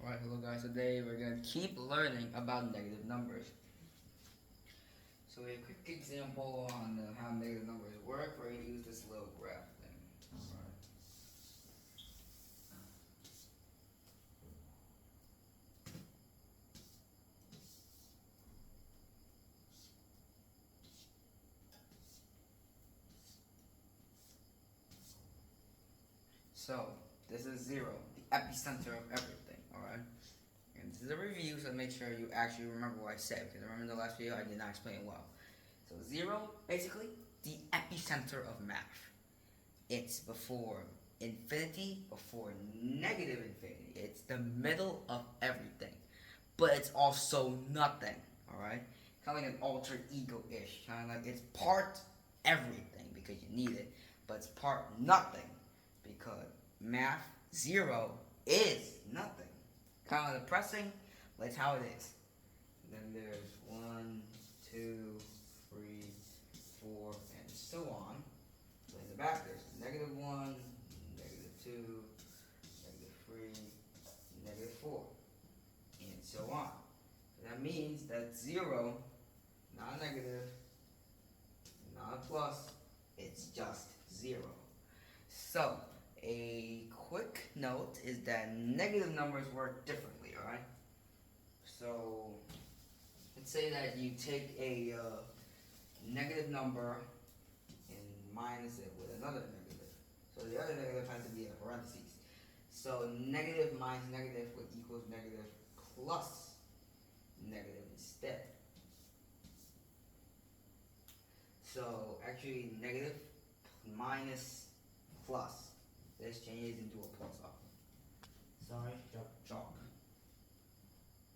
Alright, hello guys. Today we're going to keep learning about negative numbers. So a quick example on how negative numbers work, we're going to use this little graph thing. Alright. So this is 0, the epicenter of everything. Alright. And this is a review, so make sure you actually remember what I said, because remember in the last video I did not explain it well. So 0, basically, the epicenter of math. It's before infinity, before negative infinity. It's the middle of everything. But it's also nothing, alright? Kind of like an alter ego-ish. Kind of like it's part everything because you need it, but it's part nothing because math 0 is nothing. Kind of depressing, but it's how it is. And then there's 1, 2, 3, 4, and so on. So in the back there's -1, -2, -3, -4, and so on. So that means that 0, not negative, not a plus, it's just 0. So a quick note is that negative numbers work differently, alright? So let's say that you take a negative number and minus it with another negative. So the other negative has to be in parentheses. So negative minus negative would equals negative plus negative instead. So actually negative minus plus. This changes into a plus up. Sorry, chalk.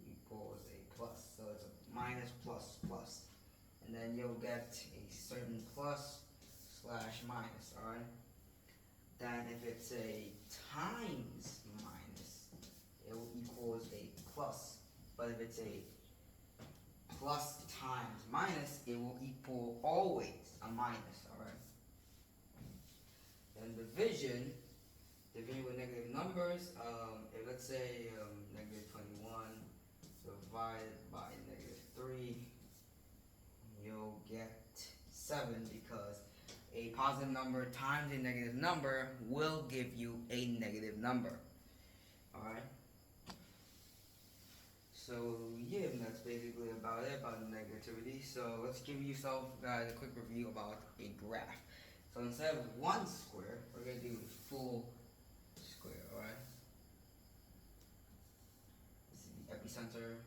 Equals a plus. So it's a minus plus plus. And then you'll get a certain plus slash minus, alright? Then if it's a times minus, it will equals a plus. But if it's a plus times minus, it will equal always a minus, alright? Then division with negative numbers, if let's say -21 divided by -3, you'll get 7 because a positive number times a negative number will give you a negative number. Alright? So yeah, that's basically about it about negativity. So let's give yourself guys a quick review about a graph. So instead of one square, we're going to do the full square, alright? This is the epicenter.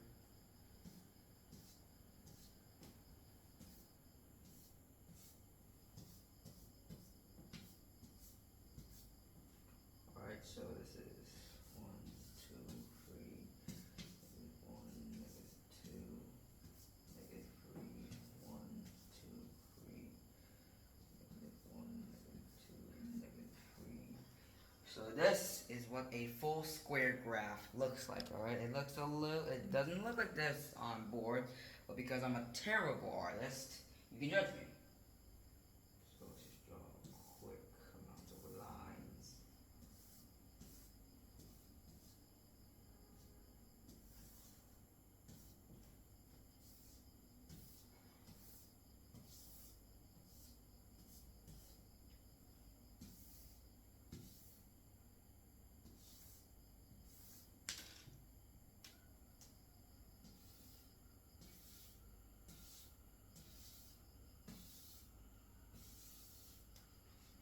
Alright, so this is 1, 2, 3, -1, -2, -3, 1, 2, 3, -1, -2, -3. So this is what a full square graph looks like, alright? It looks it doesn't look like this on board, but because I'm a terrible artist, you can judge me. So let's just draw a quick amount of lines.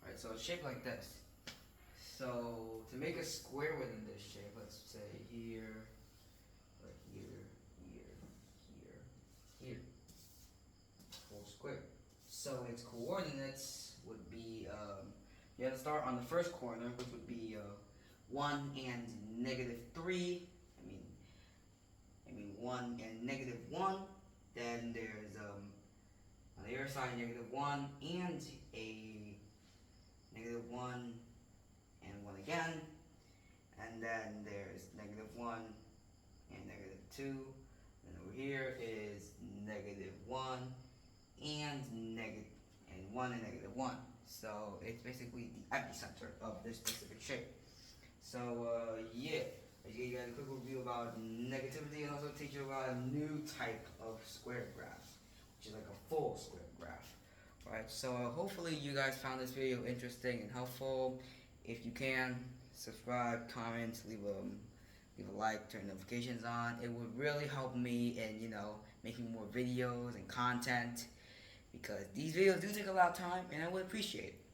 Alright, so it's shaped like this. So to make a square within this shape, let's say here, or here, here, full square. So its coordinates would be, you have to start on the first corner, which would be 1 and -3. I mean 1 and -1. Then there's on the other side -1 and a -1 and 1 again, and then there's -1 and -2, and over here is -1 and -1 and -1. So it's basically the epicenter of this specific shape. So yeah, I gave you guys a quick review about negativity and also teach you about a new type of square graph, which is like a full square graph. Alright, so hopefully you guys found this video interesting and helpful. If you can, subscribe, comment, leave a like, turn notifications on. It would really help me in, making more videos and content, because these videos do take a lot of time and I would appreciate it.